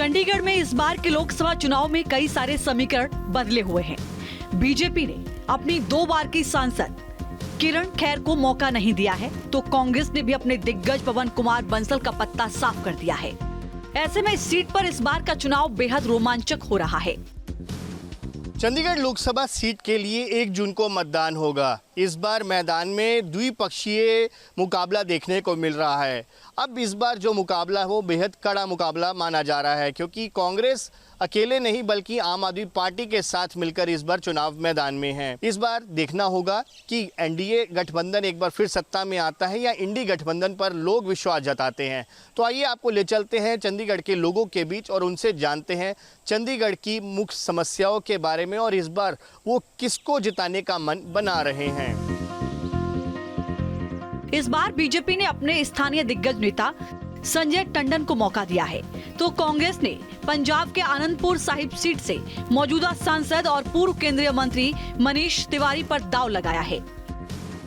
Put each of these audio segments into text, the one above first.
चंडीगढ़ में इस बार के लोकसभा चुनाव में कई सारे समीकरण बदले हुए हैं। बीजेपी ने अपनी 2 बार की सांसद किरण खैर को मौका नहीं दिया है, तो कांग्रेस ने भी अपने दिग्गज पवन कुमार बंसल का पत्ता साफ कर दिया है। ऐसे में इस सीट पर इस बार का चुनाव बेहद रोमांचक हो रहा है। चंडीगढ़ लोकसभा सीट के लिए 1 जून को मतदान होगा। इस बार मैदान में द्विपक्षीय मुकाबला देखने को मिल रहा है। अब इस बार जो मुकाबला है वो बेहद कड़ा मुकाबला माना जा रहा है, क्योंकि कांग्रेस अकेले नहीं बल्कि आम आदमी पार्टी के साथ मिलकर इस बार चुनाव मैदान में है। इस बार देखना होगा कि एनडीए गठबंधन एक बार फिर सत्ता में आता है या इंडी गठबंधन पर लोग विश्वास जताते हैं। तो आइए आपको ले चलते हैं चंडीगढ़ के लोगों के बीच और उनसे जानते हैं चंडीगढ़ की मुख्य समस्याओं के बारे में और इस बार वो किसको जिताने का मन बना रहे हैं। इस बार बीजेपी ने अपने स्थानीय दिग्गज नेता संजय टंडन को मौका दिया है, तो कांग्रेस ने पंजाब के आनंदपुर साहिब सीट से मौजूदा सांसद और पूर्व केंद्रीय मंत्री मनीष तिवारी पर दांव लगाया है।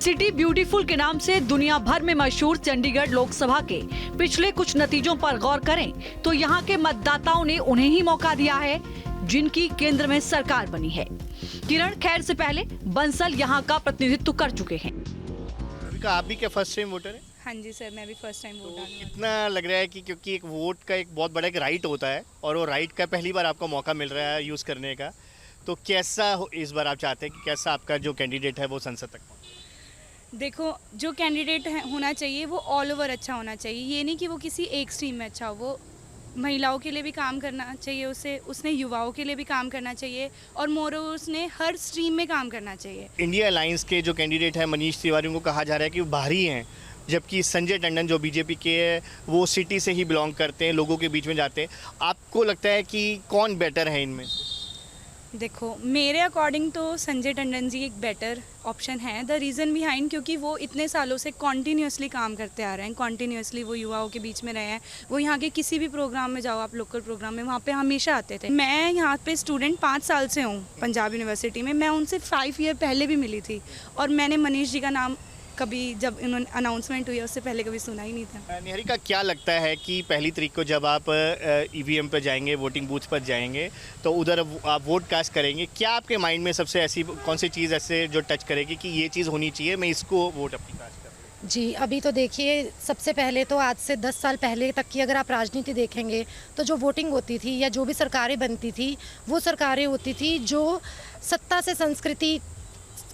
सिटी ब्यूटीफुल के नाम से दुनिया भर में मशहूर चंडीगढ़ लोकसभा के पिछले कुछ नतीजों पर गौर करें तो यहाँ के मतदाताओं ने उन्हें ही मौका दिया है जिनकी केंद्र में सरकार बनी है। किरण खैर से पहले बंसल यहाँ का प्रतिनिधित्व कर चुके हैं। आप भी क्या फर्स्ट टाइम वोटर है? हाँ जी सर, मैं भी फर्स्ट टाइम वोटर हूँ। कितना लग रहा है कि क्योंकि एक वोट का एक बहुत बड़ा एक राइट होता है और वो राइट का पहली बार आपको मौका मिल रहा है यूज़ करने का, तो कैसा इस बार आप चाहते हैं कि कैसा आपका जो कैंडिडेट है वो संसद तक पहुंचे? देखो, जो कैंडिडेट होना चाहिए वो ऑल ओवर अच्छा होना चाहिए। ये नहीं कि वो किसी एक स्ट्रीम में अच्छा हो। वो महिलाओं के लिए भी काम करना चाहिए, उसने युवाओं के लिए भी काम करना चाहिए और मोर उसने हर स्ट्रीम में काम करना चाहिए। इंडिया अलायंस के जो कैंडिडेट है मनीष तिवारी, उनको कहा जा रहा है कि वो बाहरी हैं, जबकि संजय टंडन जो बीजेपी के है वो सिटी से ही बिलोंग करते हैं, लोगों के बीच में जाते हैं। आपको लगता है कि कौन बेटर है इनमें? देखो, मेरे अकॉर्डिंग तो संजय टंडन जी एक बेटर ऑप्शन है। द रीज़न बिहाइंड, क्योंकि वो इतने सालों से कॉन्टीन्यूसली काम करते आ रहे हैं, कॉन्टीन्यूसली वो युवाओं के बीच में रहे हैं। वो यहाँ के किसी भी प्रोग्राम में जाओ आप, लोकल प्रोग्राम में, वहाँ पे हमेशा आते थे। मैं यहाँ पे स्टूडेंट 5 साल से हूँ पंजाब यूनिवर्सिटी में। मैं उनसे 5 ईयर पहले भी मिली थी और मैंने मनीष जी का नाम कभी, जब इन्होंने अनाउंसमेंट हुई उससे पहले कभी सुना ही नहीं था। निहारिका, क्या लगता है कि पहली तारीख को जब आप ईवीएम पर जाएंगे, वोटिंग बूथ पर जाएंगे, तो उधर आप वोट कास्ट करेंगे, क्या आपके माइंड में सबसे ऐसी कौन सी चीज़ ऐसे जो टच करेगी कि ये चीज़ होनी चाहिए, मैं इसको वोट अपनी कास्ट करूँ? जी, अभी तो देखिए, सबसे पहले तो आज से 10 साल पहले तक की अगर आप राजनीति देखेंगे तो जो वोटिंग होती थी या जो भी सरकारें बनती थी वो सरकारें होती थी जो सत्ता से संस्कृति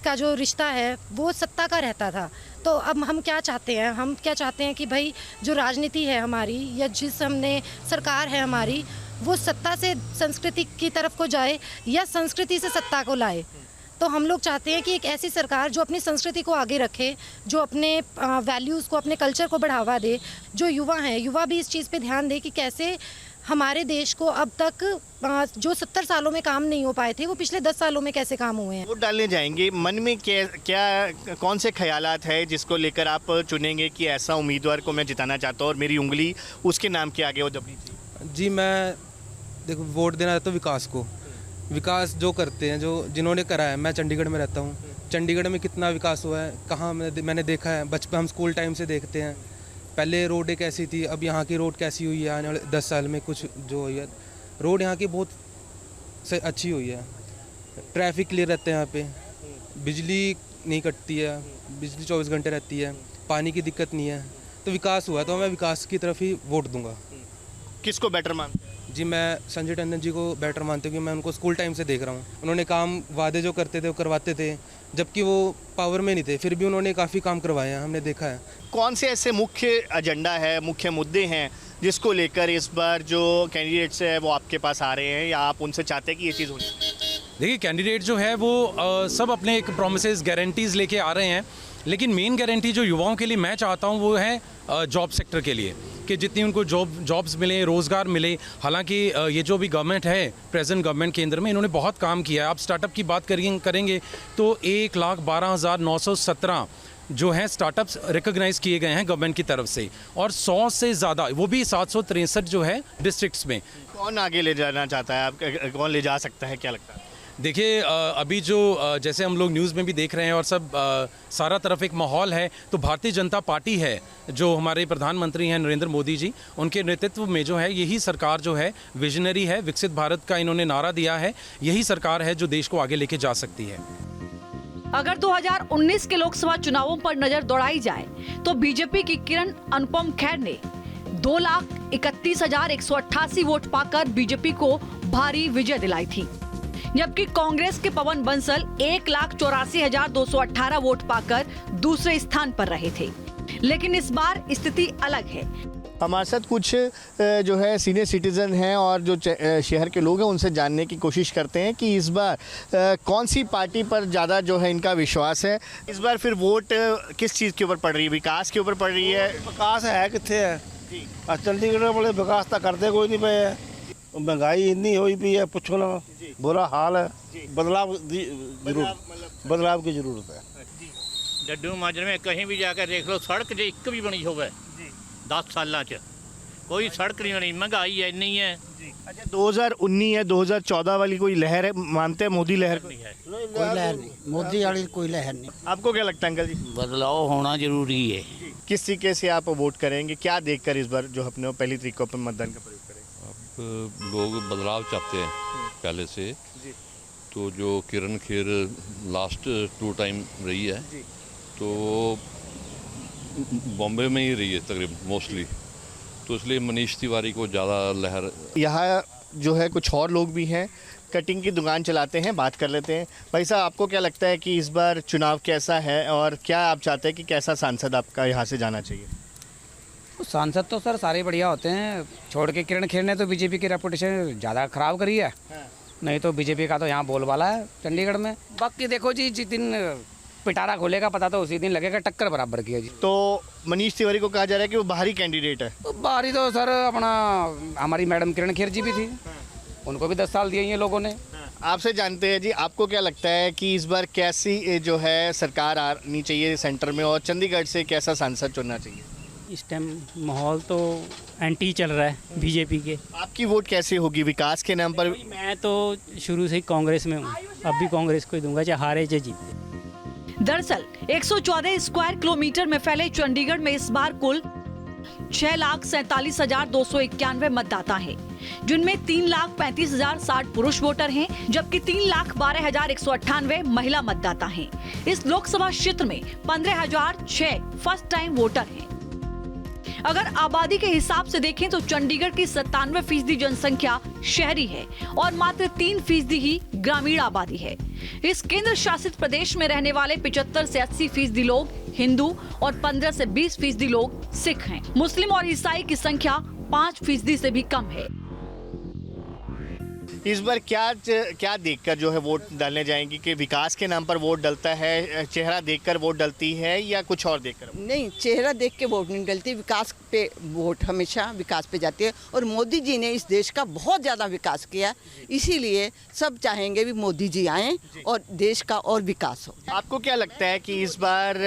का जो रिश्ता है वो सत्ता का रहता था। तो अब हम क्या चाहते हैं? हम क्या चाहते हैं कि भाई जो राजनीति है हमारी या जिस हमने सरकार है हमारी, वो सत्ता से संस्कृति की तरफ को जाए या संस्कृति से सत्ता को लाए। तो हम लोग चाहते हैं कि एक ऐसी सरकार जो अपनी संस्कृति को आगे रखे, जो अपने वैल्यूज़ को, अपने कल्चर को बढ़ावा दे। जो युवा हैं, युवा भी इस चीज़ पे ध्यान दे कि कैसे हमारे देश को अब तक जो 70 सालों में काम नहीं हो पाए थे वो पिछले 10 सालों में कैसे काम हुए हैं। वोट डालने जाएंगे, मन में क्या कौन से ख्यालात है जिसको लेकर आप चुनेंगे कि ऐसा उम्मीदवार को मैं जिताना चाहता हूँ और मेरी उंगली उसके नाम के आगे वो दबनी चाहिए? जी, मैं देखो वोट देना चाहता हूँ विकास को। विकास जो करते हैं, जो जिन्होंने करा है। मैं चंडीगढ़ में रहता हूँ, चंडीगढ़ में कितना विकास हुआ है, कहाँ मैंने देखा है। बचपन हम स्कूल टाइम से देखते हैं, पहले रोड एक ऐसी थी, अब यहाँ की रोड कैसी हुई है आने वाले 10 साल में। कुछ जो हुई है रोड यहाँ की बहुत से अच्छी हुई है। ट्रैफिक क्लियर रहते हैं यहाँ पे, बिजली नहीं कटती है, बिजली 24 घंटे रहती है, पानी की दिक्कत नहीं है। तो विकास हुआ है, तो मैं विकास की तरफ ही वोट दूंगा। किसको बेटर मानते हैं? जी, मैं संजय टंडन जी को बेटर मानती हूँ कि मैं उनको स्कूल टाइम से देख रहा हूँ। उन्होंने काम, वादे जो करते थे वो करवाते थे, जबकि वो पावर में नहीं थे, फिर भी उन्होंने काफ़ी काम करवाए हैं, हमने देखा है। कौन से ऐसे मुख्य एजेंडा है, मुख्य मुद्दे हैं जिसको लेकर इस बार जो कैंडिडेट्स है वो आपके पास आ रहे हैं या आप उनसे चाहते हैं कि ये चीज़ होनी चाहिए? देखिए, कैंडिडेट जो है वो सब अपने एक प्रोमिसेस, गारंटीज़ लेके आ रहे हैं, लेकिन मेन गारंटी जो युवाओं के लिए मैं चाहता हूँ वो है जॉब सेक्टर के लिए, कि जितनी उनको जॉब्स मिले, रोज़गार मिले। हालांकि ये जो भी गवर्नमेंट है, प्रेजेंट गवर्नमेंट केंद्र में, इन्होंने बहुत काम किया है। आप स्टार्टअप की बात करेंगे तो 1,12,917 जो हैं स्टार्टअप्स रिकॉग्नाइज किए गए हैं गवर्नमेंट की तरफ से, और 100 से ज़्यादा, वो भी 763 जो है डिस्ट्रिक्ट्स में। कौन आगे ले जाना चाहता है, आप कौन ले जा सकता है, क्या लगता है? देखिए अभी जो जैसे हम लोग न्यूज़ में भी देख रहे हैं और सब सारा तरफ एक माहौल है, तो भारतीय जनता पार्टी है जो हमारे प्रधानमंत्री हैं नरेंद्र मोदी जी, उनके नेतृत्व में जो है यही सरकार जो है विजनरी है, विकसित भारत का इन्होंने नारा दिया है, यही सरकार है जो देश को आगे लेके जा सकती है। अगर 2019 के लोकसभा चुनावों पर नजर दौड़ाई जाए तो बीजेपी की किरण अनुपम खेर ने 2,31,188 वोट पाकर बीजेपी को भारी विजय दिलाई थी, जबकि कांग्रेस के पवन बंसल 1,84,218 वोट पाकर दूसरे स्थान पर रहे थे। लेकिन इस बार स्थिति अलग है। हमारे साथ कुछ जो है सीनियर सिटीज़न हैं और जो शहर के लोग हैं उनसे जानने की कोशिश करते हैं कि इस बार कौन सी पार्टी पर ज़्यादा जो है इनका विश्वास है। इस बार फिर वोट किस चीज़ के ऊपर पड़ रही है? विकास के ऊपर पड़ रही है? विकास है कितने है चंडीगढ़ वाले विकास तो करते कोई नहीं पे है, महंगाई इतनी हुई पी है, पूछो ना, बुरा हाल है। बदलाव की जरूरत है। डड्डू माजरे में कहीं भी जाकर देख लो, सड़क जो एक भी बनी होवे 10 साल च कोई सड़क नहीं बनी, महंगाई है नहीं है। अच्छा 2019 या 2014 वाली कोई लहर है, मानते हैं मोदी लहर नहीं है, कोई लहर नहीं, मोदी वाली कोई लहर नहीं। आपको क्या लगता है अंकल जी? बदलाव होना जरूरी है। किस तरीके से आप वोट करेंगे? क्या देखकर इस बार जो अपने पहली तरीकों पर मतदान का प्रयोग करेंगे? लोग बदलाव चाहते हैं पहले से, तो जो किरण खेर लास्ट 2 टाइम रही है तो बॉम्बे में ही रही है तकरीबन मोस्टली, तो इसलिए मनीष तिवारी को ज़्यादा लहर। यहाँ जो है कुछ और लोग भी हैं, कटिंग की दुकान चलाते हैं, बात कर लेते हैं। भाई साहब आपको क्या लगता है कि इस बार चुनाव कैसा है और क्या आप चाहते हैं कि कैसा सांसद आपका यहाँ से जाना चाहिए? सांसद तो सर सारे बढ़िया होते हैं, छोड़ के किरण खेर ने तो बीजेपी की रेपुटेशन ज़्यादा खराब करी है। नहीं तो बीजेपी का तो यहाँ बोलबाला है चंडीगढ़ में। बाकी देखो जी, जिस दिन पिटारा खोलेगा पता तो उसी दिन लगेगा, टक्कर बराबर किया जी। तो मनीष तिवारी को कहा जा रहा है कि वो बाहरी कैंडिडेट है। तो बाहरी तो सर अपना हमारी मैडम किरण खेर जी भी थी, उनको भी 10 साल दिए हैं लोगों ने। आपसे जानते हैं जी, आपको क्या लगता है कि इस बार कैसी जो है सरकार आनी चाहिए सेंटर में और चंडीगढ़ से कैसा सांसद चुनना चाहिए? इस टाइम माहौल तो एंटी चल रहा है बीजेपी के। आपकी वोट कैसे होगी? विकास के नाम पर? मैं तो शुरू से ही कांग्रेस में हूँ, अब भी कांग्रेस को ही दूंगा, चाहे हारे चाहे जीते। दरअसल 114 स्क्वायर किलोमीटर में फैले चंडीगढ़ में इस बार कुल 6,47,291 मतदाता हैं, जिनमें 3,35,060 पुरुष वोटर हैं, जबकि 3,12,198 महिला मतदाता हैं। इस लोकसभा क्षेत्र में 15,006 फर्स्ट टाइम वोटर हैं। अगर आबादी के हिसाब से देखें तो चंडीगढ़ की 97% जनसंख्या शहरी है और मात्र 3% ही ग्रामीण आबादी है। इस केंद्र शासित प्रदेश में रहने वाले 75 से 80% लोग हिंदू और 15 से 20% लोग सिख हैं। मुस्लिम और ईसाई की संख्या 5% से भी कम है। इस बार क्या देखकर जो है वोट डालने जाएंगी कि विकास के नाम पर वोट डलता है, चेहरा देखकर वोट डलती है या कुछ और देखकर? नहीं, चेहरा देख के वोट नहीं डलती, विकास पे वोट हमेशा विकास पे जाती है। और मोदी जी ने इस देश का बहुत ज़्यादा विकास किया, इसीलिए सब चाहेंगे भी मोदी जी आएँ और देश का और विकास हो। आपको क्या लगता है कि इस बार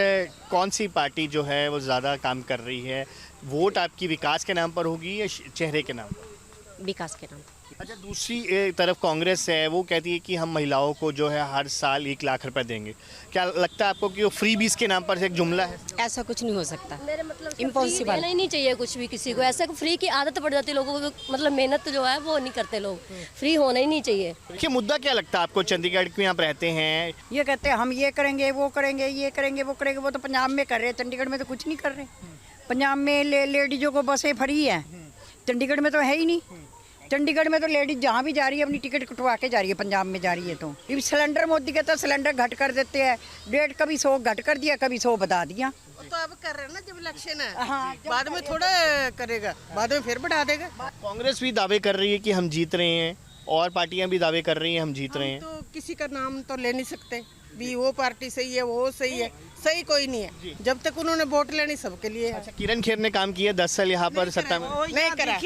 कौन सी पार्टी जो है वो ज़्यादा काम कर रही है? वोट आपकी विकास के नाम पर होगी या चेहरे के नाम पर? विकास के नाम। अच्छा, दूसरी तरफ कांग्रेस है, वो कहती है कि हम महिलाओं को जो है हर साल 1 लाख रुपए देंगे। क्या लगता है आपको कि वो फ्री बीस के नाम पर एक जुमला है? ऐसा कुछ नहीं हो सकता, मेरे मतलब इम्पॉसिबल। देना ही नहीं चाहिए कुछ भी किसी को, ऐसा फ्री की आदत पड़ जाती है लोगों को, मतलब मेहनत जो है वो नहीं करते लोग, फ्री होना ही नहीं चाहिए। देखिए मुद्दा क्या लगता है आपको? चंडीगढ़ में आप रहते हैं, ये कहते हैं हम ये करेंगे वो करेंगे, ये करेंगे वो करेंगे, वो तो पंजाब में कर रहे हैं, चंडीगढ़ में तो कुछ नहीं कर रहे। पंजाब में लेडीजों को बसें फ्री हैं, चंडीगढ़ में तो है ही नहीं। चंडीगढ़ में तो लेडीज जहाँ भी जा रही है अपनी टिकट कटवा के जा रही है, पंजाब में जा रही है। तो ये सिलेंडर मोदी कहता है सिलेंडर घट कर देते हैं, डेट कभी 100 घट कर दिया, कभी 100 बता दिया। तो अब कर रहे हैं ना, जब इलेक्शन है। हाँ, बाद में थोड़ा करेगा, बाद में फिर बढ़ा देगा। कांग्रेस भी दावे कर रही है कि हम जीत रहे हैं और पार्टियां भी दावे कर रही हैं हम जीत रहे हैं। तो किसी का नाम तो ले नहीं सकते भी वो पार्टी सही है वो सही है, सही कोई नहीं है जब तक उन्होंने वोट लेनी सबके लिए। अच्छा, किरण खेर ने काम किया 10 साल यहाँ पर सत्ता में? नहीं करा,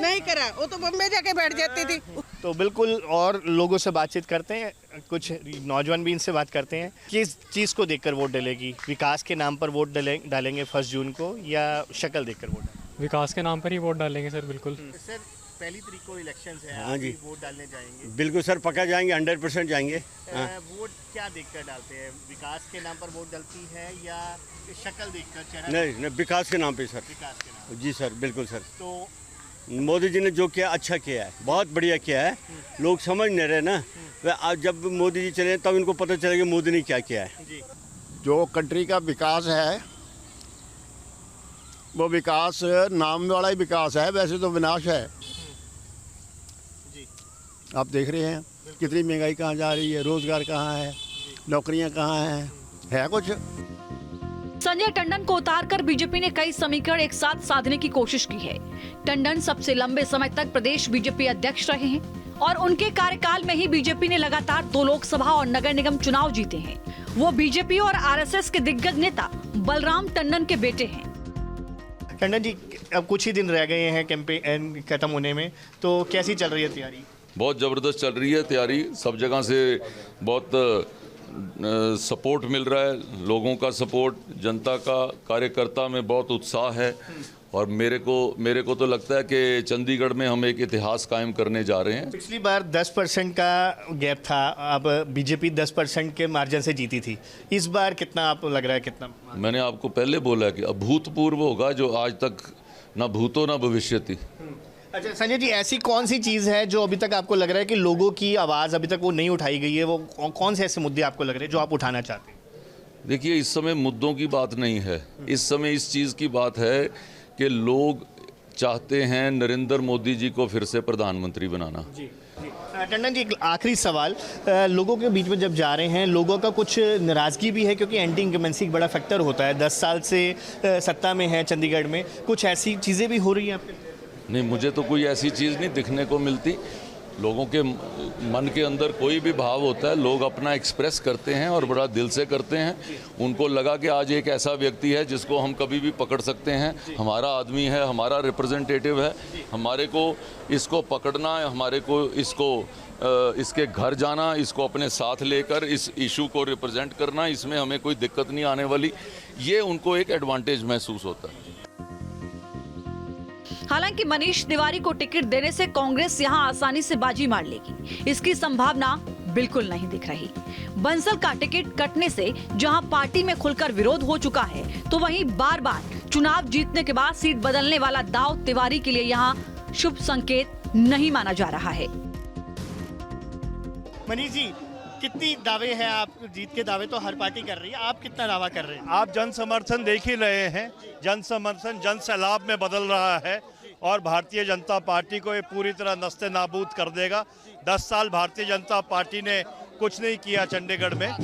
नहीं करा, वो तो बम्बई जाके बैठ जाती थी। तो बिल्कुल, और लोगों से बातचीत करते हैं, कुछ नौजवान भी इनसे बात करते हैं। किस चीज़ को देखकर वोट डलेगी? विकास के नाम पर वोट डालेंगे 1 जून को या शक्ल देखकर वोट? विकास के नाम पर ही वोट डालेंगे सर, बिल्कुल। सर पहली तारीख को इलेक्शंस है, हाँ जी, वोट डालने जाएंगे? बिल्कुल सर, पक्का जाएंगे, 100% जाएंगे। वोट क्या देखकर डालते हैं? विकास के नाम पर वोट डलती है या शक्ल देखकर, चेहरा? नहीं, विकास के नाम पे सर। विकास के नाम जी सर, बिल्कुल सर। तो मोदी जी ने जो किया अच्छा किया है, बहुत बढ़िया किया है। लोग समझ नहीं रहे ना, आज जब मोदी जी चले तब इनको पता चलेगा मोदी ने क्या किया है। जो कंट्री का विकास है वो विकास नाम वाला ही विकास है, वैसे तो विनाश है। आप देख रहे हैं कितनी महंगाई कहाँ जा रही है, रोजगार कहाँ है, नौकरियां कहाँ हैं, है कुछ? संजय टंडन को उतारकर बीजेपी ने कई समीकरण एक साथ साधने की कोशिश की है। टंडन सबसे लंबे समय तक प्रदेश बीजेपी अध्यक्ष रहे हैं और उनके कार्यकाल में ही बीजेपी ने लगातार 2 लोकसभा और नगर निगम चुनाव जीते हैं। वो बीजेपी और आरएसएस के दिग्गज नेता बलराम टंडन के बेटे हैं। टंडन जी, अब कुछ ही दिन रह गए हैं कैंपेन खत्म होने में, तो कैसी चल रही है तैयारी? बहुत ज़बरदस्त चल रही है तैयारी, सब जगह से बहुत सपोर्ट मिल रहा है, लोगों का सपोर्ट, जनता का, कार्यकर्ता में बहुत उत्साह है। और मेरे को तो लगता है कि चंडीगढ़ में हम एक इतिहास कायम करने जा रहे हैं। पिछली बार 10% का गैप था, अब बीजेपी 10% के मार्जिन से जीती थी। इस बार कितना आपको लग रहा है, कितना? मैंने आपको पहले बोला कि अभूतपूर्व होगा, जो आज तक ना भूतो ना भविष्यति। अच्छा संजय जी, ऐसी कौन सी चीज़ है जो अभी तक आपको लग रहा है कि लोगों की आवाज़ अभी तक वो नहीं उठाई गई है? वो कौन से ऐसे मुद्दे आपको लग रहे हैं जो आप उठाना चाहते हैं? देखिए, इस समय मुद्दों की बात नहीं है, इस समय इस चीज़ की बात है कि लोग चाहते हैं नरेंद्र मोदी जी को फिर से प्रधानमंत्री बनाना। जी। टंडन जी, एक आखिरी सवाल, लोगों के बीच में जब जा रहे हैं, लोगों का कुछ नाराज़गी भी है क्योंकि एंटी इंकमेंसी एक बड़ा फैक्टर होता है। 10 साल से सत्ता में है चंडीगढ़ में, कुछ ऐसी चीज़ें भी हो रही हैं आपके? नहीं, मुझे तो कोई ऐसी चीज़ नहीं दिखने को मिलती। लोगों के मन के अंदर कोई भी भाव होता है, लोग अपना एक्सप्रेस करते हैं और बड़ा दिल से करते हैं। उनको लगा कि आज एक ऐसा व्यक्ति है जिसको हम कभी भी पकड़ सकते हैं, हमारा आदमी है, हमारा रिप्रेजेंटेटिव है, हमारे को इसको पकड़ना है, हमारे को इसके घर जाना, इसको अपने साथ लेकर इस इशू को रिप्रेजेंट करना, इसमें हमें कोई दिक्कत नहीं आने वाली। ये उनको एक एडवांटेज महसूस होता है। हालांकि मनीष तिवारी को टिकट देने से कांग्रेस यहां आसानी से बाजी मार लेगी, इसकी संभावना बिल्कुल नहीं दिख रही। बंसल का टिकट कटने से जहां पार्टी में खुलकर विरोध हो चुका है, तो वहीं बार बार चुनाव जीतने के बाद सीट बदलने वाला दाव तिवारी के लिए यहां शुभ संकेत नहीं माना जा रहा है। मनीष जी, कितनी दावे हैं? आप जीत के दावे तो हर पार्टी कर रही है, आप कितना दावा कर रहे हैं? आप जन समर्थन देख ही रहे हैं, जन समर्थन जन सैलाब में बदल रहा है और भारतीय जनता पार्टी को ये पूरी तरह नस्ते नाबूद कर देगा। 10 साल भारतीय जनता पार्टी ने कुछ नहीं किया चंडीगढ़ में,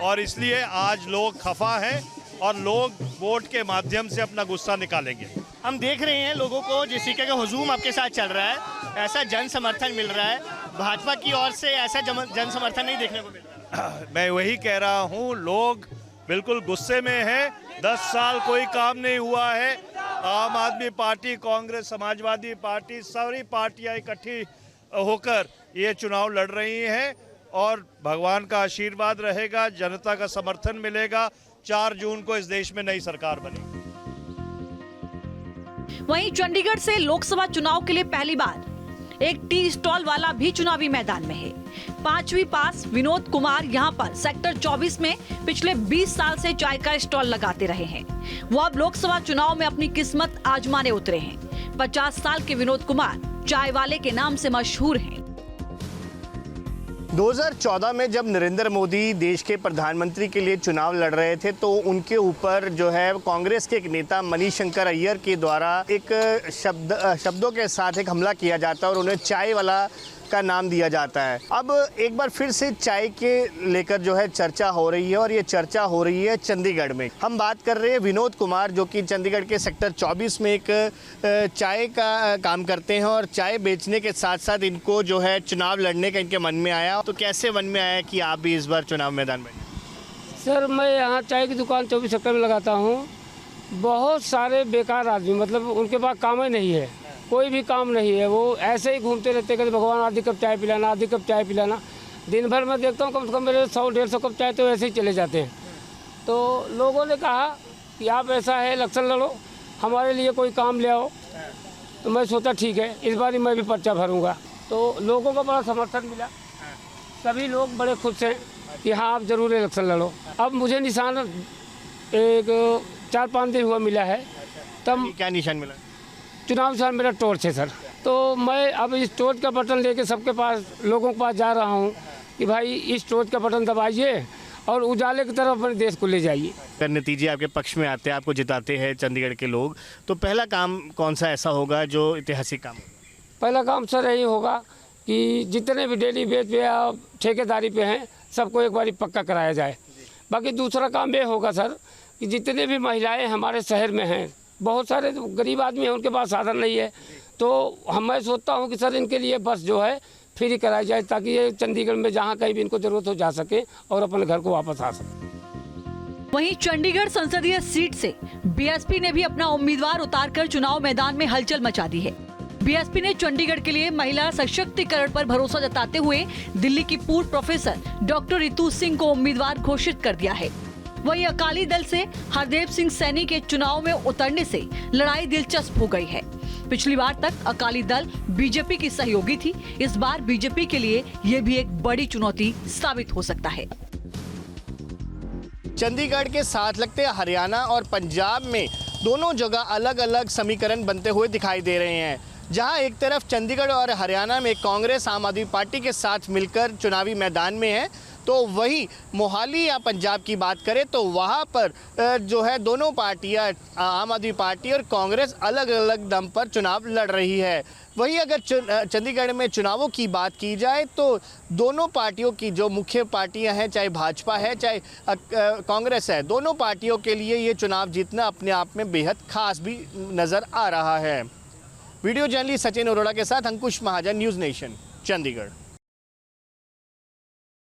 और इसलिए आज लोग खफा हैं और लोग वोट के माध्यम से अपना गुस्सा निकालेंगे। हम देख रहे हैं लोगों को, जिस तरीके का हुजूम आपके साथ चल रहा है, ऐसा जन समर्थन मिल रहा है। भाजपा की ओर से ऐसा जन समर्थन नहीं देखने को मिल रहा। मैं वही कह रहा हूँ, लोग बिल्कुल गुस्से में हैं। 10 साल कोई काम नहीं हुआ है। आम आदमी पार्टी, कांग्रेस, समाजवादी पार्टी, सारी पार्टियां इकट्ठी होकर ये चुनाव लड़ रही हैं और भगवान का आशीर्वाद रहेगा, जनता का समर्थन मिलेगा। 4 जून को इस देश में नई सरकार बनेगी। वहीं चंडीगढ़ से लोकसभा चुनाव के लिए पहली बार एक टी स्टॉल वाला भी चुनावी मैदान में है। 5वीं पास विनोद कुमार यहाँ पर सेक्टर 24 में पिछले 20 साल से चाय का स्टॉल लगाते रहे हैं। वो अब लोकसभा चुनाव में अपनी किस्मत आजमाने उतरे हैं। 50 साल के विनोद कुमार चाय वाले के नाम से मशहूर हैं। 2014 में जब नरेंद्र मोदी देश के प्रधानमंत्री के लिए चुनाव लड़ रहे थे, तो उनके ऊपर जो है कांग्रेस के एक नेता मनीशंकर अय्यर के द्वारा एक शब्दों के साथ एक हमला किया जाता है और उन्हें चाय वाला का नाम दिया जाता है। अब एक बार फिर से चाय के लेकर जो है चर्चा हो रही है और ये चर्चा हो रही है चंडीगढ़ में। हम बात कर रहे हैं विनोद कुमार, जो कि चंडीगढ़ के सेक्टर 24 में एक चाय का काम करते हैं और चाय बेचने के साथ साथ इनको जो है चुनाव लड़ने का इनके मन में आया। तो कैसे मन में आया कि आप भी इस बार चुनाव मैदान में? सर, मैं यहाँ चाय की दुकान 24 सेक्टर में लगाता हूँ। बहुत सारे बेकार आदमी, मतलब उनके पास काम ही नहीं है, कोई भी काम नहीं है। वो ऐसे ही घूमते रहते, कहते भगवान आधी कप चाय पिलाना, आधी कप चाय पिलाना। दिन भर मैं देखता हूँ कम से कम मेरे 100-150 कप चाय तो ऐसे ही चले जाते हैं। तो लोगों ने कहा कि आप ऐसा है इलेक्शन लड़ो, हमारे लिए कोई काम ले आओ। तो मैं सोचा ठीक है इस बार मैं भी पर्चा भरूंगा। तो लोगों को बड़ा समर्थन मिला, सभी लोग बड़े खुश हैं कि हाँ आप ज़रूर इलेक्शन लड़ो। अब मुझे निशान एक 4-5 दिन हुआ मिला है। तब क्या निशान मिला? चुनाव निशान मेरा टॉर्च है सर। तो मैं अब इस टॉर्च का बटन लेके सबके पास, लोगों के पास जा रहा हूँ कि भाई इस टॉर्च का बटन दबाइए और उजाले की तरफ अपने देश को ले जाइए। अगर नतीजे आपके पक्ष में आते हैं, आपको जिताते हैं चंडीगढ़ के लोग, तो पहला काम कौन सा ऐसा होगा जो ऐतिहासिक काम होगा? पहला काम सर यही होगा कि जितने भी डेली बेस पे या ठेकेदारी पे हैं सबको एक बारी पक्का कराया जाए। बाकी दूसरा काम ये होगा सर कि जितने भी महिलाएं हमारे शहर में हैं, बहुत सारे गरीब आदमी हैं उनके पास साधन नहीं है, तो मैं सोचता हूँ कि सर इनके लिए बस जो है फ्री कराई जाए ताकि ये चंडीगढ़ में जहाँ कहीं भी इनको ज़रूरत हो जा सके और अपने घर को वापस आ सके। वहीं चंडीगढ़ संसदीय सीट से बीएसपी ने भी अपना उम्मीदवार उतारकर चुनाव मैदान में हलचल मचा दी है। बीएसपी ने चंडीगढ़ के लिए महिला सशक्तिकरण पर भरोसा जताते हुए दिल्ली की पूर्व प्रोफेसर डॉक्टर रितु सिंह को उम्मीदवार घोषित कर दिया है। वहीं अकाली दल से हरदेव सिंह सैनी के चुनाव में उतरने से लड़ाई दिलचस्प हो गई है। पिछली बार तक अकाली दल बीजेपी की सहयोगी थी, इस बार बीजेपी के लिए ये भी एक बड़ी चुनौती साबित हो सकता है। चंडीगढ़ के साथ लगते हरियाणा और पंजाब में दोनों जगह अलग अलग समीकरण बनते हुए दिखाई दे रहे हैं। जहां एक तरफ चंडीगढ़ और हरियाणा में कांग्रेस आम आदमी पार्टी के साथ मिलकर चुनावी मैदान में है, तो वहीं मोहाली या पंजाब की बात करें तो वहां पर जो है दोनों पार्टियां, आम आदमी पार्टी और कांग्रेस, अलग अलग दम पर चुनाव लड़ रही है। वहीं अगर चंडीगढ़ में चुनावों की बात की जाए तो दोनों पार्टियों की जो मुख्य पार्टियां हैं, चाहे भाजपा है चाहे कांग्रेस है, दोनों पार्टियों के लिए ये चुनाव जीतना अपने आप में बेहद खास भी नज़र आ रहा है। वीडियो जर्नलिस्ट सचिन अरोड़ा के साथ अंकुश महाजन, न्यूज़ नेशन, चंडीगढ़।